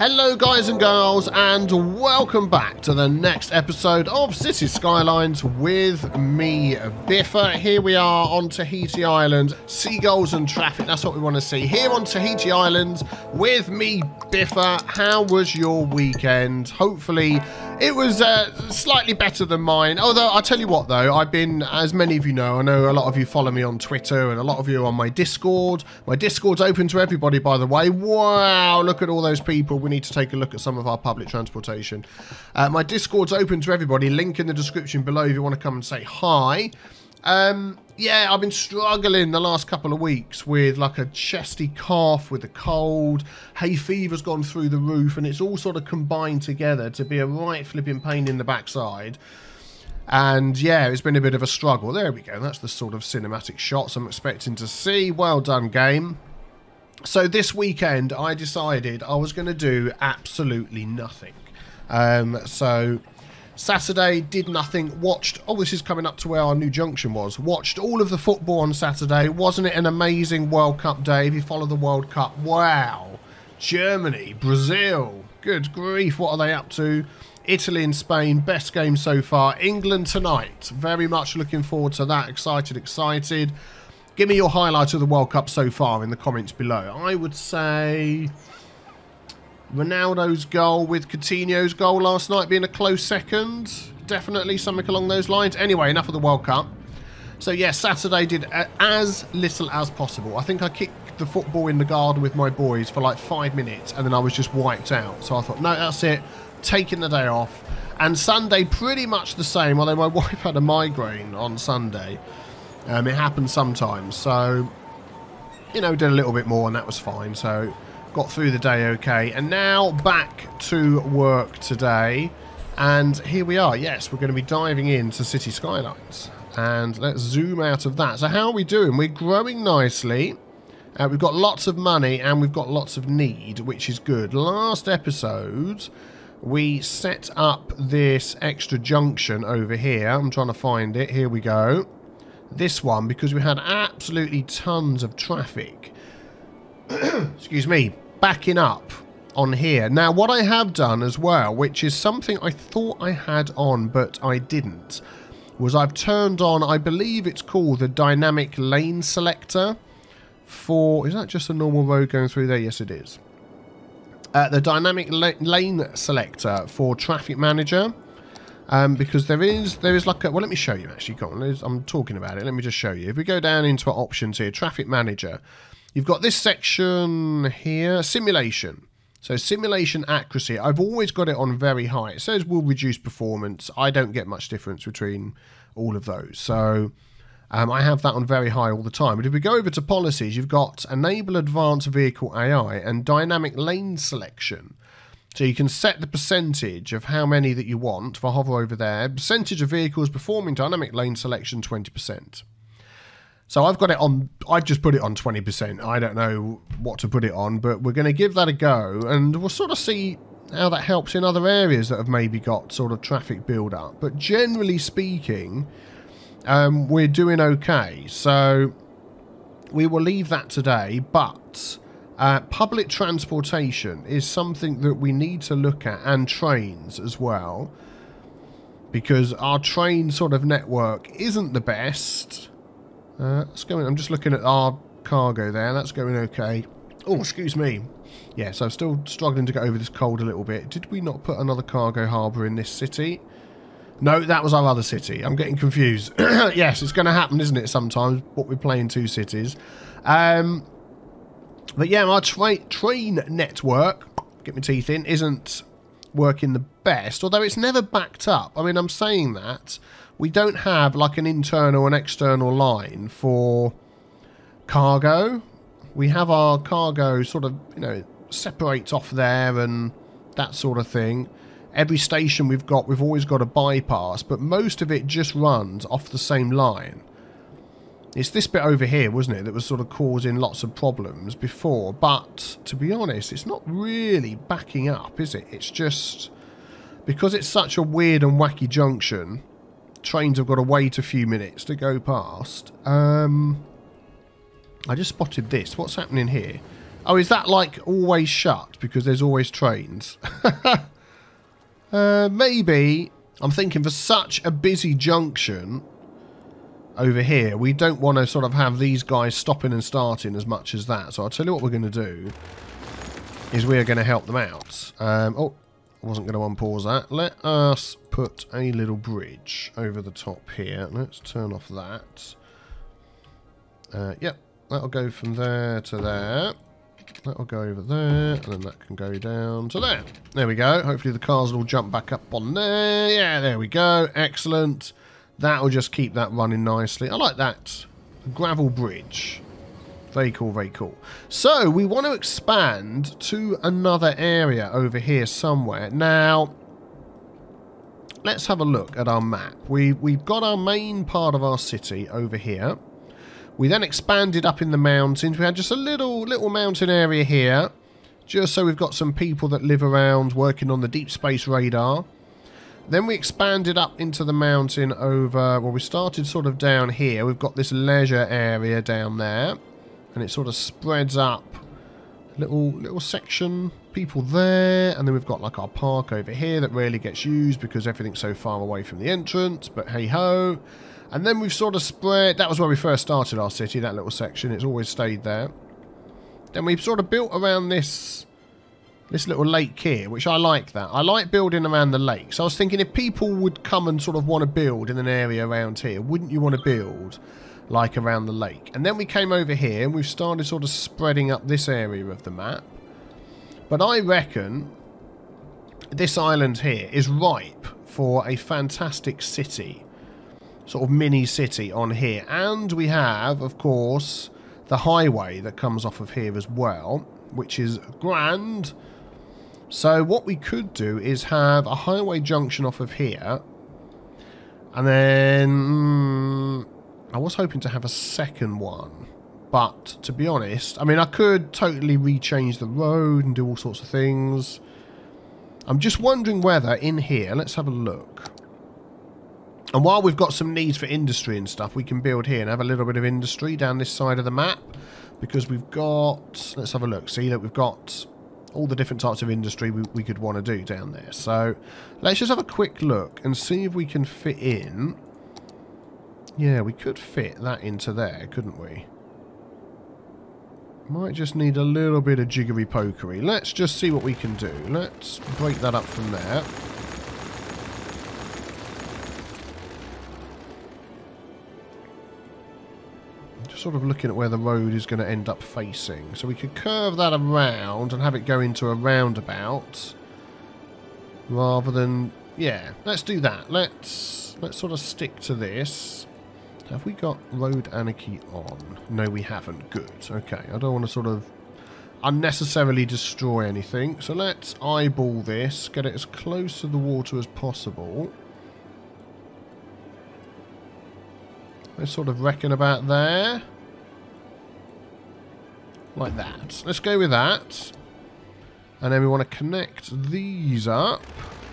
Hello guys and girls, and welcome back to the next episode of Cities Skylines with me, Biffa. Here we are on Tahiti Island, seagulls and traffic, that's what we want to see. Here on Tahiti Island with me, Biffa. How was your weekend? Hopefully it was slightly better than mine. Although, I'll tell you what though, I've been, as many of you know, I know a lot of you follow me on Twitter and a lot of you on my Discord. My Discord's open to everybody, by the way. Wow, look at all those people. We need to take a look at some of our public transportation. My Discord's open to everybody. Link in the description below if you want to come and say hi. Yeah, I've been struggling the last couple of weeks with like a chesty cough, with a cold. Hay fever's gone through the roof, and it's all sort of combined together to be a right flipping pain in the backside. And yeah, it's been a bit of a struggle. There we go. That's the sort of cinematic shots I'm expecting to see. Well done, game. So this weekend, I decided I was going to do absolutely nothing. So Saturday, did nothing, watched, oh, this is coming up to where our new junction was, watched all of the football on Saturday. Wasn't it an amazing World Cup day? If you follow the World Cup, wow. Germany, Brazil, good grief, what are they up to? Italy and Spain, best game so far. England tonight, very much looking forward to that. Excited. Give me your highlight of the World Cup so far in the comments below. I would say Ronaldo's goal with Coutinho's goal last night being a close second. Definitely something along those lines. Anyway, enough of the World Cup. So yeah, Saturday did as little as possible. I think I kicked the football in the garden with my boys for like 5 minutes and then I was just wiped out. So I thought, no, that's it. Taking the day off. And Sunday pretty much the same, although my wife had a migraine on Sunday. It happens sometimes. So, you know, did a little bit more and that was fine. So got through the day okay, and now back to work today, and here we are. Yes, we're going to be diving into City Skylines, and let's zoom out of that. So how are we doing? We're growing nicely. We've got lots of money and we've got lots of need, which is good. Last episode we set up this extra junction over here. I'm trying to find it. Here we go. This one, because we had absolutely tons of traffic. Excuse me, backing up on here. Now what I have done as well, which is something I thought I had on but I didn't, was I've turned on, I believe it's called the dynamic lane selector for, is that just a normal road going through there? Yes it is. The dynamic lane selector for traffic manager, because there is like a, well, let me show you actually. Go on, I'm talking about it, let me just show you. If we go down into our options here, traffic manager, you've got this section here, simulation. So simulation accuracy, I've always got it on very high. It says will reduce performance. I don't get much difference between all of those. So I have that on very high all the time. But if we go over to policies, you've got enable advanced vehicle AI and dynamic lane selection. So you can set the percentage of how many that you want. If I hover over there, percentage of vehicles performing dynamic lane selection 20%. So I've got it on, I've just put it on 20%. I don't know what to put it on, but we're going to give that a go, and we'll sort of see how that helps in other areas that have maybe got sort of traffic build up. But generally speaking, we're doing okay. So we will leave that today, but public transportation is something that we need to look at, and trains as well, because our train sort of network isn't the best. That's going, I'm just looking at our cargo there. That's going okay. Oh, excuse me. Yeah, so I'm still struggling to get over this cold a little bit. Did we not put another cargo harbour in this city? No, that was our other city. I'm getting confused. Yes, it's going to happen, isn't it, sometimes, what we play in two cities. But yeah, our train network, get my teeth in, isn't working the best, although it's never backed up. I mean, I'm saying that. We don't have like an internal and external line for cargo. We have our cargo sort of, you know, separates off there and that sort of thing. Every station we've got, we've always got a bypass, but most of it just runs off the same line. It's this bit over here, wasn't it, that was sort of causing lots of problems before, but to be honest, it's not really backing up, is it? It's just, because it's such a weird and wacky junction, trains have got to wait a few minutes to go past. I just spotted this. What's happening here? Oh, is that like always shut because there's always trains? Maybe. I'm thinking for such a busy junction over here, we don't want to sort of have these guys stopping and starting as much as that. So I'll tell you what we're going to do is we are going to help them out. Oh, I wasn't going to unpause that. Let us put a little bridge over the top here. Let's turn off that. Yep, that'll go from there to there. That'll go over there, and then that can go down to there. There we go. Hopefully the cars will all jump back up on there. Yeah, there we go. Excellent. That'll just keep that running nicely. I like that. A gravel bridge. Very cool, very cool. So, we want to expand to another area over here somewhere. Now, let's have a look at our map. We've got our main part of our city over here. We then expanded up in the mountains. We had just a little mountain area here, just so we've got some people that live around working on the deep space radar. Then we expanded up into the mountain over, well, we started sort of down here. We've got this leisure area down there, and it sort of spreads up. Little section, people there, and then we've got like our park over here that rarely gets used because everything's so far away from the entrance, but hey-ho. And then we've sort of spread... That was where we first started our city, that little section. It's always stayed there. Then we've sort of built around this little lake here, which I like that. I like building around the lake. So I was thinking if people would come and sort of want to build in an area around here, wouldn't you want to build like around the lake? And then we came over here and we've started sort of spreading up this area of the map. But I reckon this island here is ripe for a fantastic city. Sort of mini city on here. And we have, of course, the highway that comes off of here as well, which is grand. So what we could do is have a highway junction off of here. And then... I was hoping to have a second one. But, to be honest, I mean, I could totally rechange the road and do all sorts of things. I'm just wondering whether in here... Let's have a look. And while we've got some needs for industry and stuff, we can build here and have a little bit of industry down this side of the map. Because we've got... Let's have a look. See that we've got all the different types of industry we could want to do down there. So, let's just have a quick look and see if we can fit in... Yeah, we could fit that into there, couldn't we? Might just need a little bit of jiggery pokery. Let's just see what we can do. Let's break that up from there. Sort of looking at where the road is going to end up facing. So we could curve that around and have it go into a roundabout. Rather than... Yeah, let's do that. Let's sort of stick to this. Have we got road anarchy on? No, we haven't. Good. Okay, I don't want to sort of unnecessarily destroy anything. So let's eyeball this. Get it as close to the water as possible. Let's sort of reckon about there. Like that. Let's go with that. And then we want to connect these up.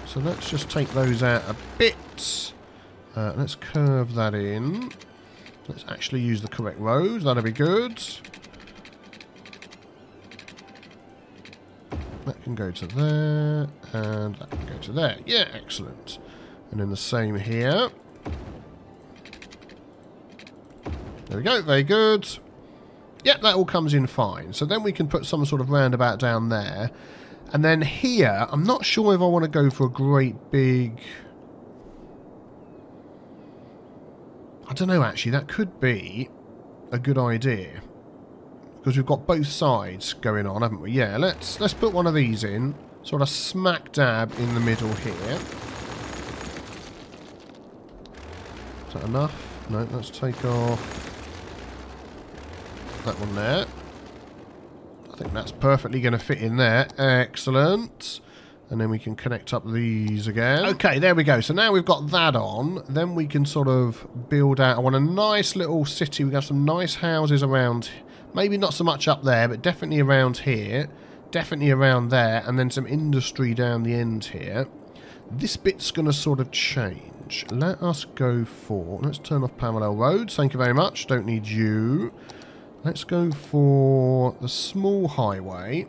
So let's just take those out a bit. Let's curve that in. Let's actually use the correct road. That'll be good. That can go to there. And that can go to there. Yeah, excellent. And then the same here. There we go, very good. Yep, that all comes in fine. So then we can put some sort of roundabout down there. And then here, I'm not sure if I want to go for a great big... I don't know, actually. That could be a good idea. Because we've got both sides going on, haven't we? Yeah, let's put one of these in. Sort of smack dab in the middle here. Is that enough? No, let's take off that one there. I think that's perfectly going to fit in there. Excellent. And then we can connect up these again. Okay, there we go. So now we've got that on. Then we can sort of build out. I want a nice little city. We've got some nice houses around. Maybe not so much up there, but definitely around here. Definitely around there. And then some industry down the end here. This bit's going to sort of change. Let us go for... Let's turn off parallel roads. Thank you very much. Don't need you. Let's go for the small highway.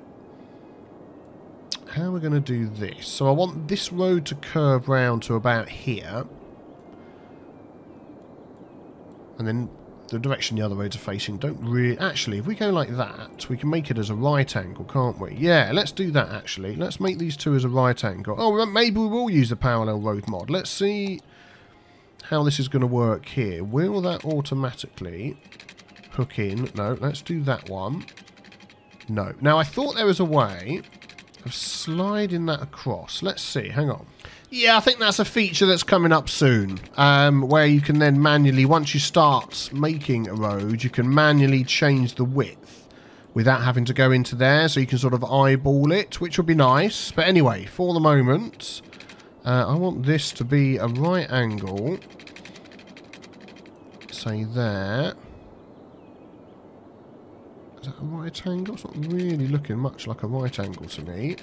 How are we going to do this? So I want this road to curve round to about here. And then the direction the other roads are facing don't really... Actually, if we go like that, we can make it as a right angle, can't we? Yeah, let's do that, actually. Let's make these two as a right angle. Oh, maybe we will use the parallel road mod. Let's see how this is going to work here. Will that automatically hook in? No, let's do that one. No. Now, I thought there was a way of sliding that across. Let's see. Hang on. Yeah, I think that's a feature that's coming up soon, where you can then manually, once you start making a road, you can manually change the width without having to go into there, so you can sort of eyeball it, which would be nice. But anyway, for the moment, I want this to be a right angle, say there. Is that a right angle? It's not really looking much like a right angle to me.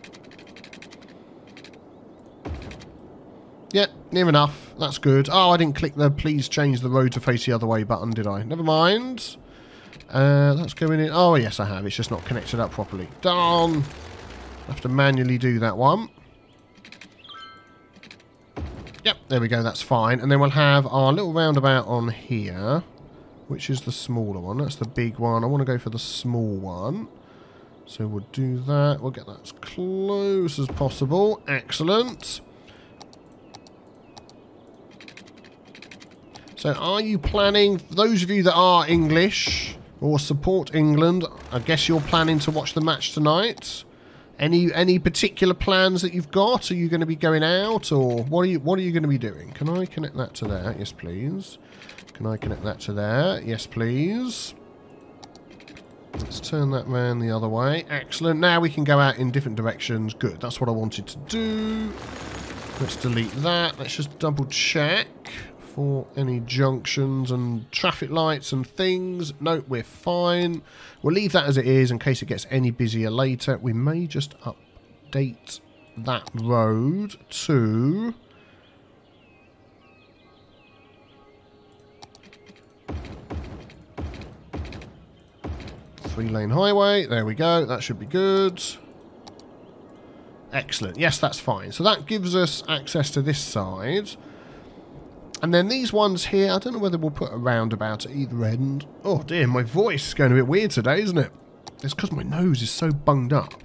Yeah, near enough. That's good. Oh, I didn't click the please change the road to face the other way button, did I? Never mind. That's going in. Oh, yes, I have. It's just not connected up properly. Darn. I have to manually do that one. Yep, there we go. That's fine. And then we'll have our little roundabout on here, which is the smaller one. That's the big one. I want to go for the small one. So we'll do that. We'll get that as close as possible. Excellent. So are you planning, for those of you that are English or support England, I guess you're planning to watch the match tonight? Any particular plans that you've got? Are you going to be going out, or what are you going to be doing? Can I connect that to there? Yes, please. Can I connect that to there? Yes, please. Let's turn that round the other way. Excellent. Now we can go out in different directions. Good. That's what I wanted to do. Let's delete that. Let's just double check for any junctions and traffic lights and things. No, we're fine. We'll leave that as it is in case it gets any busier later. We may just update that road to... three-lane highway. There we go. That should be good. Excellent. Yes, that's fine. So that gives us access to this side. And then these ones here, I don't know whether we'll put a roundabout at either end. Oh dear, my voice is going a bit weird today, isn't it? It's because my nose is so bunged up.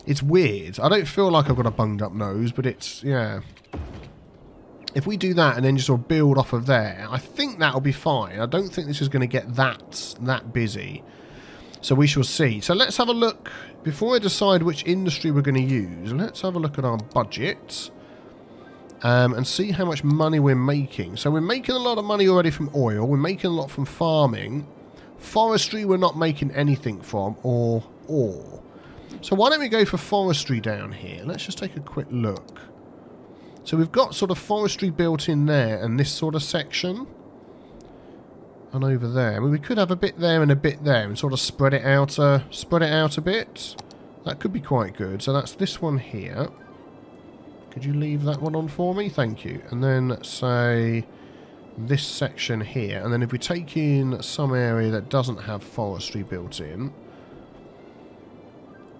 It's weird. I don't feel like I've got a bunged up nose, but it's, yeah. If we do that and then just sort of build off of there, I think that'll be fine. I don't think this is going to get that busy. So we shall see. So let's have a look. Before I decide which industry we're going to use, let's have a look at our budget. And see how much money we're making. So we're making a lot of money already from oil. We're making a lot from farming. Forestry we're not making anything from, or ore. So why don't we go for forestry down here? Let's just take a quick look. So we've got sort of forestry built in there and this sort of section. And over there. I mean, we could have a bit there and a bit there and sort of spread it out a bit. That could be quite good. So that's this one here. Could you leave that one on for me? Thank you. And then, say, this section here. And then if we take in some area that doesn't have forestry built in.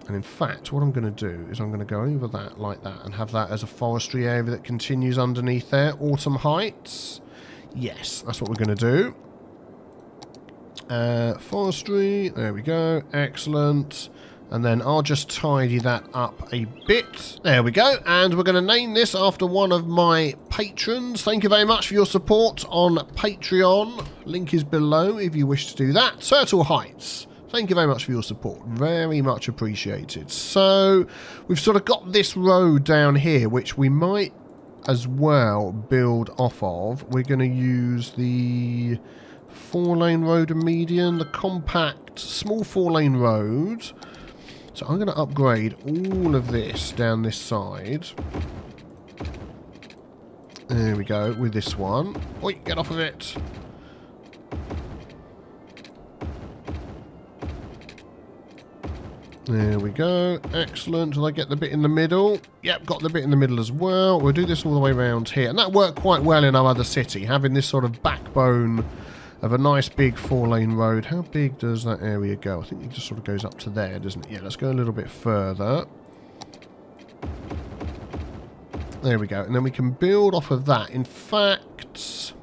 And in fact, what I'm going to do is I'm going to go over that like that and have that as a forestry area that continues underneath there. Autumn Heights. Yes, that's what we're going to do. Forestry. There we go. Excellent. And then I'll just tidy that up a bit. There we go. And we're going to name this after one of my patrons. Thank you very much for your support on Patreon. Link is below if you wish to do that. Turtle Heights. Thank you very much for your support. Very much appreciated. So we've sort of got this road down here, which we might as well build off of. We're going to use the 4-lane road and median, the compact small 4-lane road. So I'm going to upgrade all of this down this side. There we go, with this one. Oi, get off of it. There we go. Excellent. Did I get the bit in the middle? Yep, got the bit in the middle as well. We'll do this all the way around here. And that worked quite well in our other city, having this sort of backbone of a nice big 4-lane road. How big does that area go? I think it just sort of goes up to there, doesn't it? Yeah, let's go a little bit further. There we go. And then we can build off of that. In fact,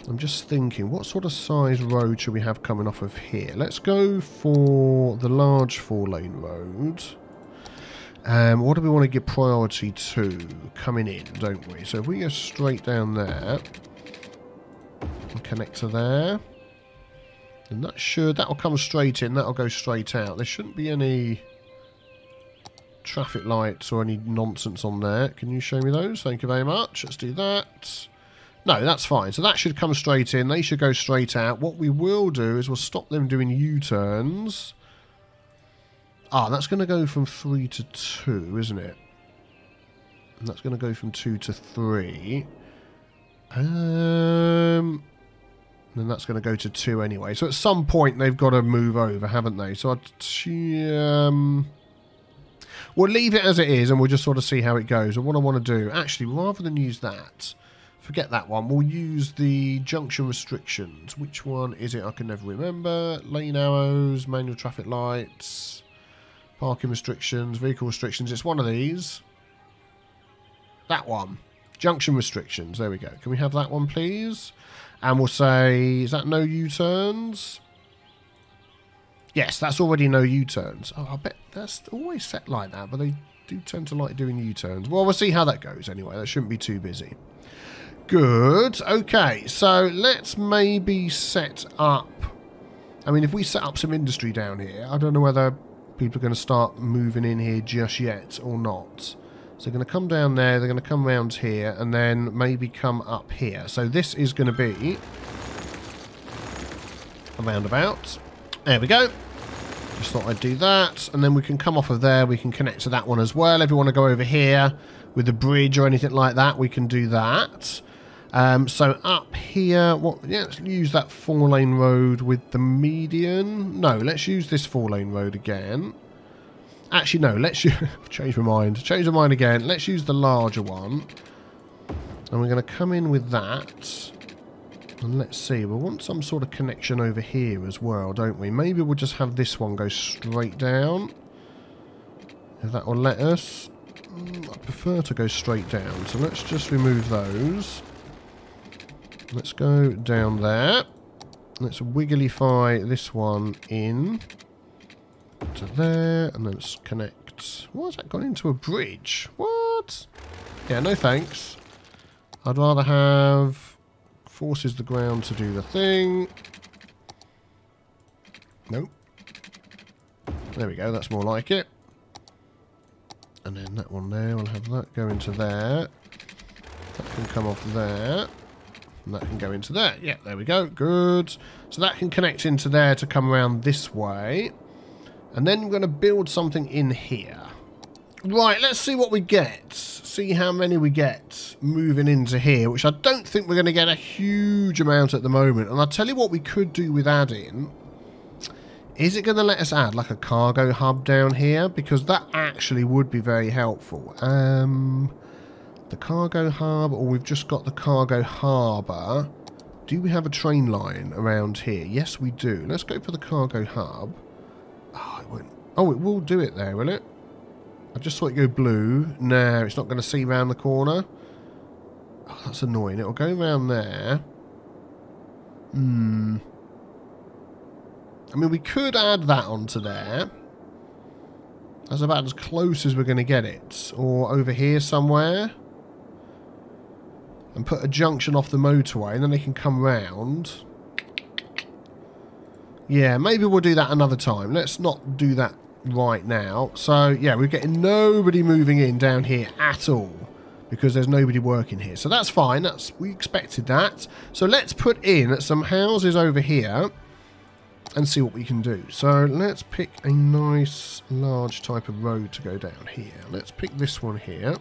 I'm just thinking, what sort of size road should we have coming off of here? Let's go for the large 4-lane road. What do we want to give priority to? Coming in, don't we? So if we go straight down there and connect to there, and that'll come straight in, that'll go straight out. There shouldn't be any traffic lights or any nonsense on there. Can you show me those? Thank you very much. Let's do that. No, that's fine. So that should come straight in. They should go straight out. What we will do is we'll stop them doing U-turns. Ah, that's going to go from 3 to 2, isn't it? And that's going to go from 2 to 3. Then that's going to go to 2 anyway. So at some point they've got to move over, haven't they? So we'll leave it as it is and we'll just sort of see how it goes. And what I want to do, actually, rather than use that, forget that one. We'll use the junction restrictions. Which one is it? I can never remember. Lane arrows, manual traffic lights, parking restrictions, vehicle restrictions. It's one of these. That one. Junction restrictions. There we go. Can we have that one, please? And we'll say, is that no U-turns? Yes, that's already no U-turns. Oh, I bet that's always set like that, but they do tend to like doing U-turns. Well, we'll see how that goes anyway. That shouldn't be too busy. Good. Okay, so let's maybe set up... I mean, if we set up some industry down here, I don't know whether people are going to start moving in here just yet or not. So they're going to come down there, they're going to come around here, and then maybe come up here. So this is going to be a roundabout. There we go. Just thought I'd do that. And then we can come off of there, we can connect to that one as well. If you want to go over here with the bridge or anything like that, we can do that. So up here, let's use that 4-lane road with the median. No, let's use this 4-lane road again. Actually, no, let's change my mind. Change my mind again. Let's use the larger one. And we're going to come in with that. And let's see, we'll want some sort of connection over here as well, don't we? Maybe we'll just have this one go straight down. If that will let us. I prefer to go straight down, so let's just remove those. Let's go down there. Let's wigglyfy this one in to there, and then let's connect. Why has that gone into a bridge? What? Yeah, no thanks. I'd rather have forces the ground to do the thing. Nope. There we go, that's more like it. And then that one there, we'll have that go into there. That can come off there. And that can go into there. Yeah, there we go. Good. So that can connect into there to come around this way. And then we're going to build something in here. Right, let's see what we get. See how many we get moving into here, which I don't think we're going to get a huge amount at the moment. And I'll tell you what we could do with adding. Is it going to let us add like a cargo hub down here? Because that actually would be very helpful. The cargo hub, or we've just got the cargo harbour. Do we have a train line around here? Yes, we do. Let's go for the cargo hub. Oh, it won't. Oh, it will do it there, will it? I just saw it go blue. No, it's not going to see round the corner. Oh, that's annoying. It'll go round there. I mean, we could add that onto there. That's about as close as we're going to get it. Or over here somewhere. And put a junction off the motorway, and then they can come round. Yeah, maybe we'll do that another time. Let's not do that right now. So, yeah, we're getting nobody moving in down here at all. Because there's nobody working here. So that's fine. We expected that. So let's put in some houses over here. And see what we can do. So let's pick a nice large type of road to go down here. Let's pick this one here.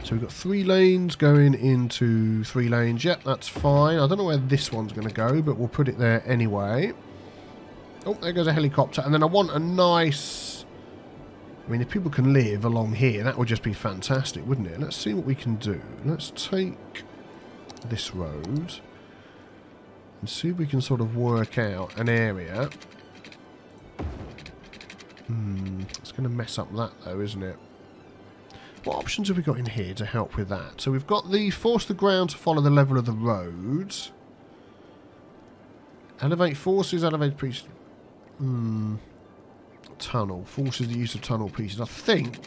So we've got 3 lanes going into 3 lanes. Yep, that's fine. I don't know where this one's going to go, but we'll put it there anyway. Oh, there goes a helicopter. And then I want a nice... I mean, if people can live along here, that would just be fantastic, wouldn't it? Let's see what we can do. Let's take this road. And see if we can sort of work out an area. It's going to mess up that though, isn't it? What options have we got in here to help with that? So we've got the force the ground to follow the level of the road. Elevate forces, elevate pieces. Tunnel. Forces the use of tunnel pieces. I think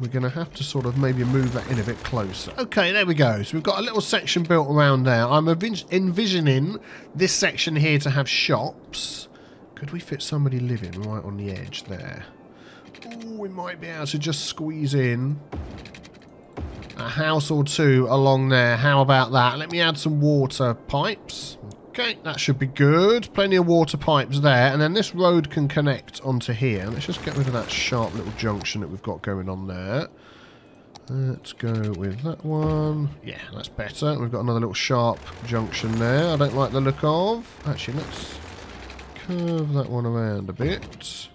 we're going to have to sort of maybe move that in a bit closer. Okay, there we go. So we've got a little section built around there. I'm envisioning this section here to have shops. Could we fit somebody living right on the edge there? Oh, we might be able to just squeeze in a house or two along there. How about that? Let me add some water pipes. Okay, that should be good. Plenty of water pipes there. And then this road can connect onto here. Let's just get rid of that sharp little junction that we've got going on there. Let's go with that one. Yeah, that's better. We've got another little sharp junction there. I don't like the look of. Actually, let's curve that one around a bit.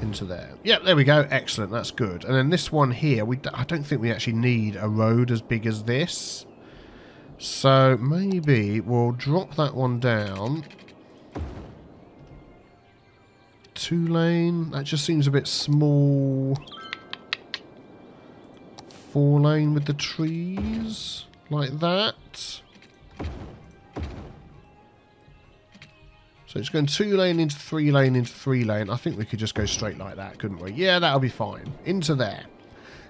Into there. Yep, there we go. Excellent. That's good. And then this one here, I don't think we actually need a road as big as this. So maybe we'll drop that one down. 2-lane. That just seems a bit small. 4-lane with the trees. Like that. So it's going 2-lane into 3-lane into 3-lane. I think we could just go straight like that, couldn't we? Yeah, that'll be fine. Into there.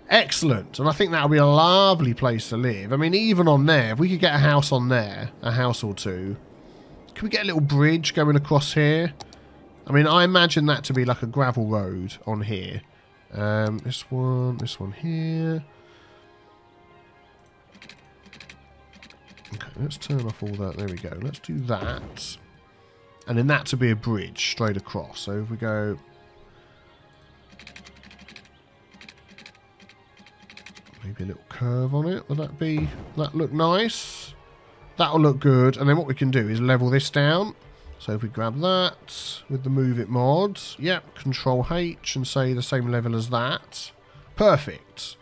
Excellent. And I think that'll be a lovely place to live. I mean, even on there, if we could get a house on there, a house or two. Can we get a little bridge going across here? I mean, I imagine that to be like a gravel road on here. This one here. Okay, let's turn off all that. There we go. Let's do that. And then that to be a bridge straight across. So if we go... maybe a little curve on it. Would that look nice? That'll look good. And then what we can do is level this down. So if we grab that with the Move It mod. Yep, Control H and say the same level as that. Perfect.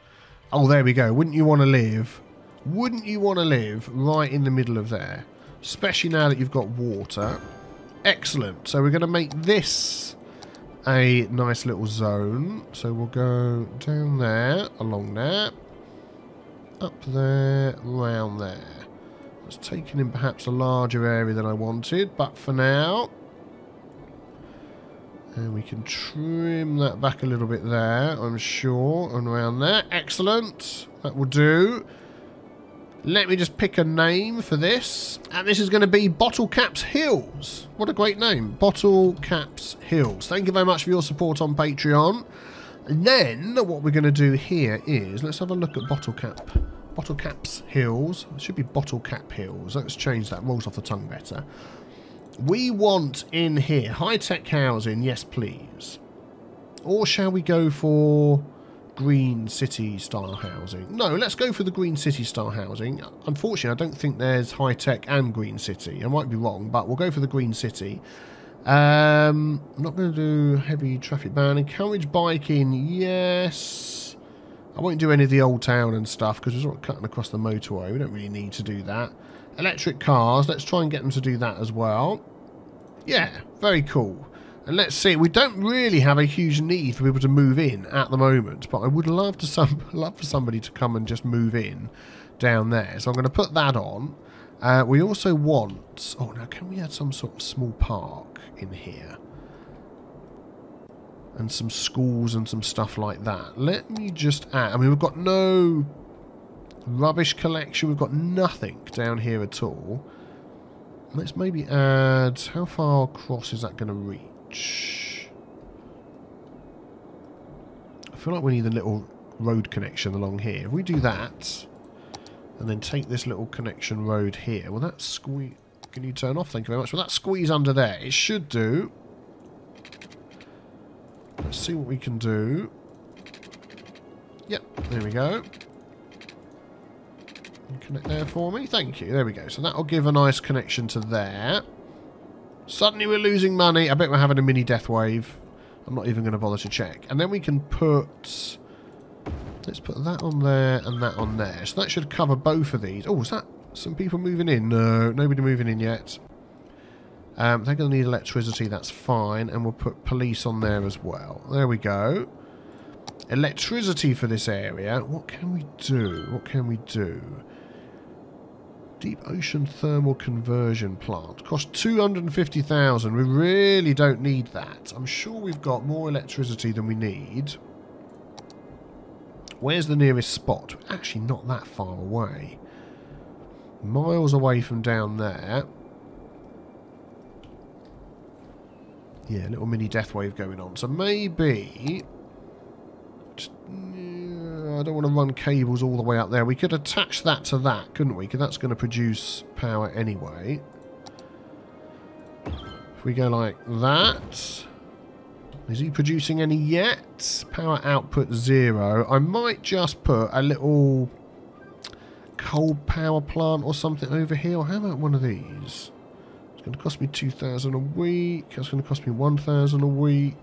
Oh, there we go. Wouldn't you want to live? Wouldn't you want to live right in the middle of there? Especially now that you've got water. Excellent. So we're going to make this a nice little zone. So we'll go down there, along there, up there, round there. It's taking in perhaps a larger area than I wanted, but for now. And we can trim that back a little bit there, I'm sure, and around there. Excellent. That will do. Let me just pick a name for this. And this is going to be Bottle Caps Hills. What a great name. Bottle Caps Hills. Thank you very much for your support on Patreon. And then what we're going to do here is, let's have a look at Bottle Caps Hills. It should be Bottle Cap Hills. Let's change that. Rolls off the tongue better. We want in here high-tech housing. Yes, please. Or shall we go for... green city style housing? No, let's go for the green city style housing. Unfortunately, I don't think there's high tech and green city. I might be wrong, but we'll go for the green city. I'm not going to do heavy traffic ban. Encourage biking, yes. I won't do any of the old town and stuff because we're sort of cutting across the motorway. We don't really need to do that. Electric cars, let's try and get them to do that as well. Yeah, very cool. And let's see, we don't really have a huge need for people to move in at the moment, but I would love for somebody to come and just move in down there. So I'm going to put that on. We also want... oh, now can we add some sort of small park in here? And some schools and some stuff like that. Let me just add... I mean, we've got no rubbish collection. We've got nothing down here at all. Let's maybe add... how far across is that going to reach? I feel like we need a little road connection along here. If we do that and then take this little connection road here, will that squeeze... can you turn off? Thank you very much. Will that squeeze under there? It should do. Let's see what we can do. Yep, there we go. Connect there for me. Thank you. There we go. So that'll give a nice connection to there. Suddenly we're losing money. I bet we're having a mini death wave. I'm not even going to bother to check. And then we can put Let's put that on there and that on there. So that should cover both of these. Oh, is that some people moving in? No, nobody moving in yet. They're going to need electricity, that's fine. And we'll put police on there as well. There we go. Electricity for this area. What can we do? What can we do? Deep ocean thermal conversion plant. Cost 250,000. We really don't need that. I'm sure we've got more electricity than we need. Where's the nearest spot? Actually not that far away. Miles away from down there. Yeah, little mini death wave going on. So maybe... I don't want to run cables all the way up there. We could attach that to that, couldn't we? Because that's going to produce power anyway. If we go like that... Is he producing any yet? Power output 0. I might just put a little cold power plant or something over here. Or how about one of these? It's going to cost me 2,000 a week. That's going to cost me 1,000 a week.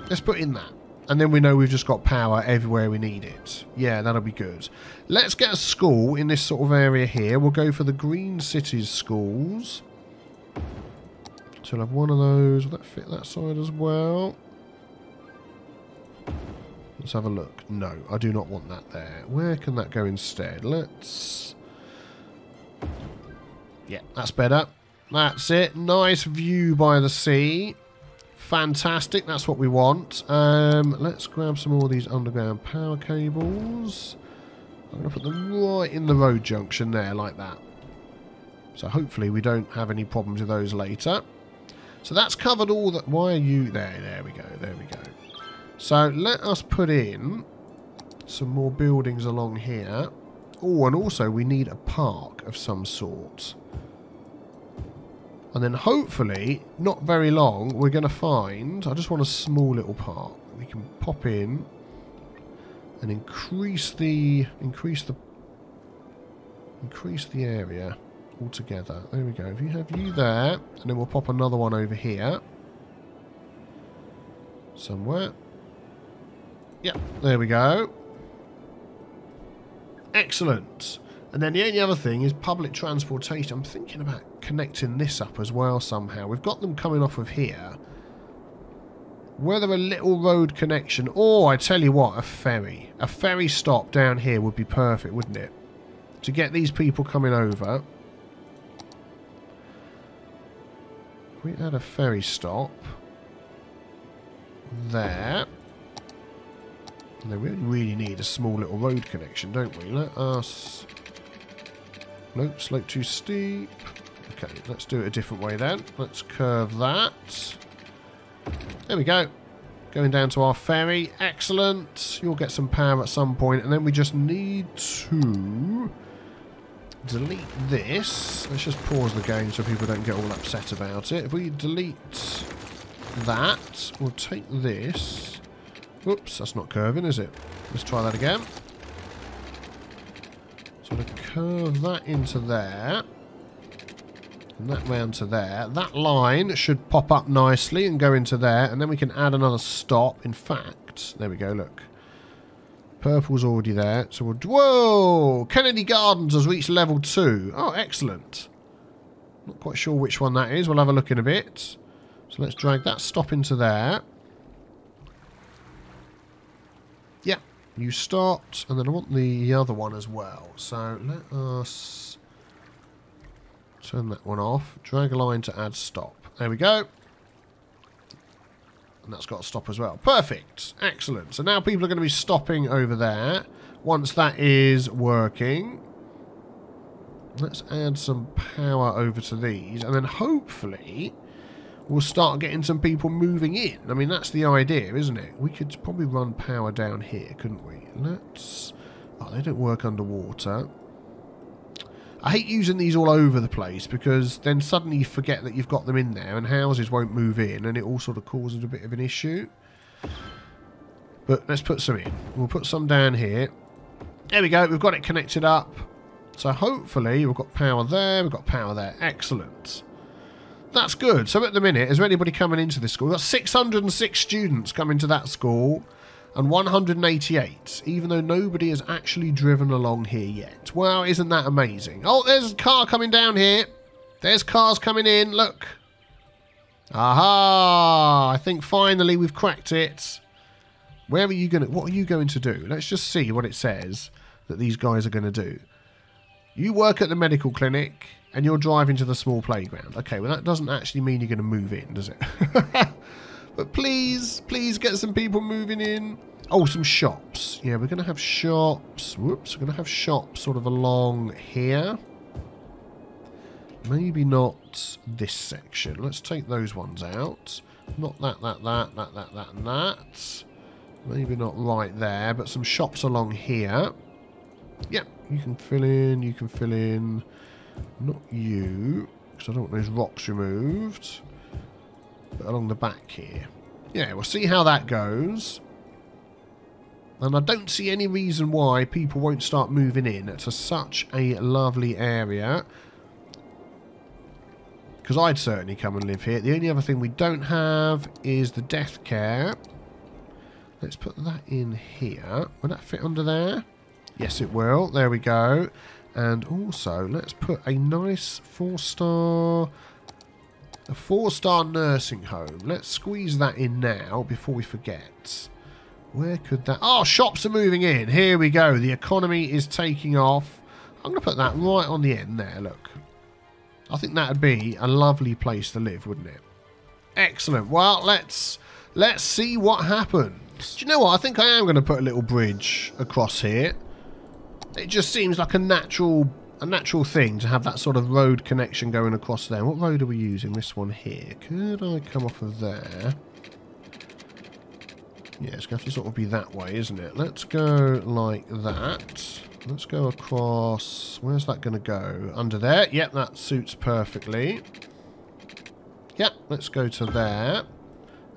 Let's put in that. And then we know we've just got power everywhere we need it. Yeah, that'll be good. Let's get a school in this sort of area here. We'll go for the Green Cities schools. So we'll have one of those. Will that fit that side as well? Let's have a look. No, I do not want that there. Where can that go instead? Let's... Yeah, that's better. That's it. Nice view by the sea. Fantastic. That's what we want. Let's grab some more of these underground power cables. I'm going to put them right in the road junction there, like that. So hopefully we don't have any problems with those later. So that's covered all that. Why are you there? There we go. There we go. So let us put in some more buildings along here. Oh, and also we need a park of some sort. And then hopefully, not very long, we're going to find... I just want a small little park. We can pop in and increase the area altogether. There we go. If you have you there, and then we'll pop another one over here. Somewhere. Yep, there we go. Excellent. And then the only other thing is public transportation. I'm thinking about connecting this up as well somehow. We've got them coming off of here. Whether a little road connection, or I tell you what, a ferry. A ferry stop down here would be perfect, wouldn't it? To get these people coming over. If we had a ferry stop there. And then we really need a small little road connection, don't we? Let us... Nope, slope too steep. Okay, let's do it a different way then. Let's curve that. There we go. Going down to our ferry. Excellent. You'll get some power at some point. And then we just need to delete this. Let's just pause the game so people don't get all upset about it. If we delete that, we'll take this. Whoops, that's not curving, is it? Let's try that again. So I'm going to curve that into there. And that round to there. That line should pop up nicely and go into there. And then we can add another stop. In fact, there we go, look. Purple's already there. So we'll... Whoa! Kennedy Gardens has reached level 2. Oh, excellent. Not quite sure which one that is. We'll have a look in a bit. So let's drag that stop into there. Yep. You stopped. And then I want the other one as well. So let us... turn that one off. Drag a line to add stop. There we go. And that's got a stop as well. Perfect. Excellent. So now people are going to be stopping over there. Once that is working, let's add some power over to these. And then hopefully we'll start getting some people moving in. I mean, that's the idea, isn't it? We could probably run power down here, couldn't we? Let's... Oh, they don't work underwater. I hate using these all over the place because then suddenly you forget that you've got them in there and houses won't move in and it all sort of causes a bit of an issue. But let's put some in. We'll put some down here. There we go. We've got it connected up. So hopefully we've got power there. We've got power there. Excellent. That's good. So at the minute, is there anybody coming into this school? We've got 606 students coming to that school and 188, even though nobody has actually driven along here yet. Wow, isn't that amazing? Oh, there's a car coming down here. There's cars coming in. Look. Aha! I think finally we've cracked it. Where are you going to... What are you going to do? Let's just see what it says that these guys are going to do. You work at the medical clinic and you're driving to the small playground. Okay, well that doesn't actually mean you're going to move in, does it? But please, please get some people moving in. Oh, some shops. Yeah, we're going to have shops. Whoops, we're going to have shops sort of along here. Maybe not this section. Let's take those ones out. Not that, and that. Maybe not right there, but some shops along here. Yep, you can fill in, you can fill in. Not you, because I don't want those rocks removed. But along the back here. Yeah, we'll see how that goes. And I don't see any reason why people won't start moving in. It's such a lovely area. Because I'd certainly come and live here. The only other thing we don't have is the death care. Let's put that in here. Will that fit under there? Yes, it will. There we go. And also, let's put a nice 4-star... A 4-star nursing home. Let's squeeze that in now before we forget. Where could that... Oh, shops are moving in. Here we go. The economy is taking off. I'm going to put that right on the end there, look. I think that would be a lovely place to live, wouldn't it? Excellent. Well, let's see what happens. Do you know what? I think I am going to put a little bridge across here. It just seems like a natural thing to have that sort of road connection going across there. What road are we using? This one here. Could I come off of there? Yeah, it's going to have to sort of be that way, isn't it? Let's go like that. Let's go across. Where's that going to go? Under there. Yep, that suits perfectly. Yep, let's go to there.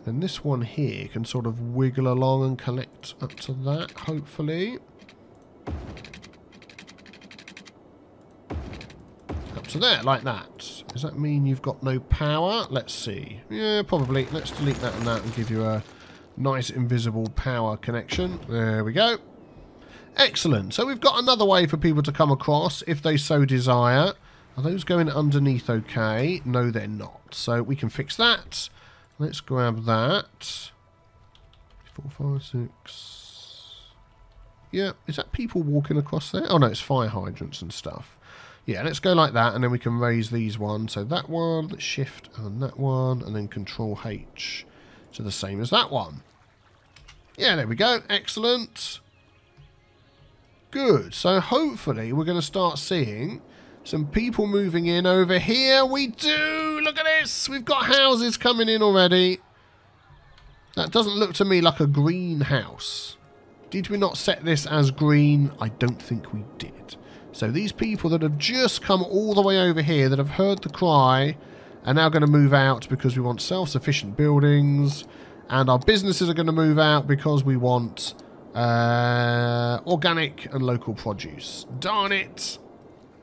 And this one here can sort of wiggle along and connect up to that, hopefully. Up to there, like that. Does that mean you've got no power? Let's see. Yeah, probably. Let's delete that and that and give you a nice invisible power connection. There we go. Excellent. So we've got another way for people to come across if they so desire. Are those going underneath okay? No, they're not. So we can fix that. Let's grab that. 4, 5, 6. Yeah, is that people walking across there? Oh no, it's fire hydrants and stuff. Yeah, let's go like that and then we can raise these ones. So that one, shift and that one, and then control H. So the same as that one. Yeah, there we go. Excellent. Good. So hopefully we're going to start seeing some people moving in over here. We do! Look at this! We've got houses coming in already. That doesn't look to me like a greenhouse. Did we not set this as green? I don't think we did. So these people that have just come all the way over here, that have heard the cry, are now going to move out because we want self-sufficient buildings. And our businesses are going to move out because we want organic and local produce. Darn it!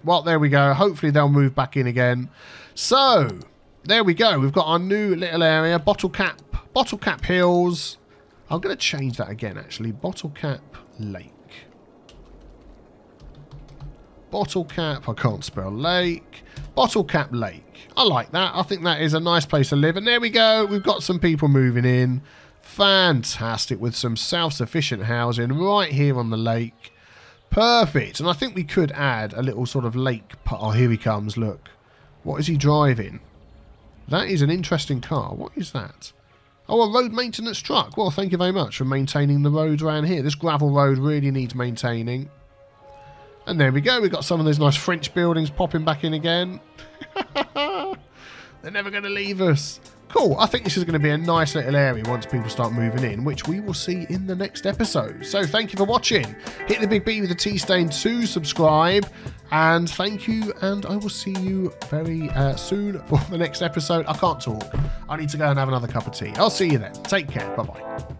Well, there we go. Hopefully they'll move back in again. So, there we go. We've got our new little area. Bottle Cap Hills. I'm going to change that again, actually. Bottle Cap Lake. Bottle Cap, I can't spell lake. Bottle Cap Lake. I like that. I think that is a nice place to live. And there we go. We've got some people moving in. Fantastic, with some self-sufficient housing right here on the lake. Perfect. And I think we could add a little sort of lake. Oh, here he comes. Look. What is he driving? That is an interesting car. What is that? Oh, a road maintenance truck. Well, thank you very much for maintaining the roads around here. This gravel road really needs maintaining. And there we go. We've got some of those nice French buildings popping back in again. They're never going to leave us. Cool. I think this is going to be a nice little area once people start moving in, which we will see in the next episode. So thank you for watching. Hit the big B with the T stain to subscribe. And thank you. And I will see you very soon for the next episode. I can't talk. I need to go and have another cup of tea. I'll see you then. Take care. Bye-bye.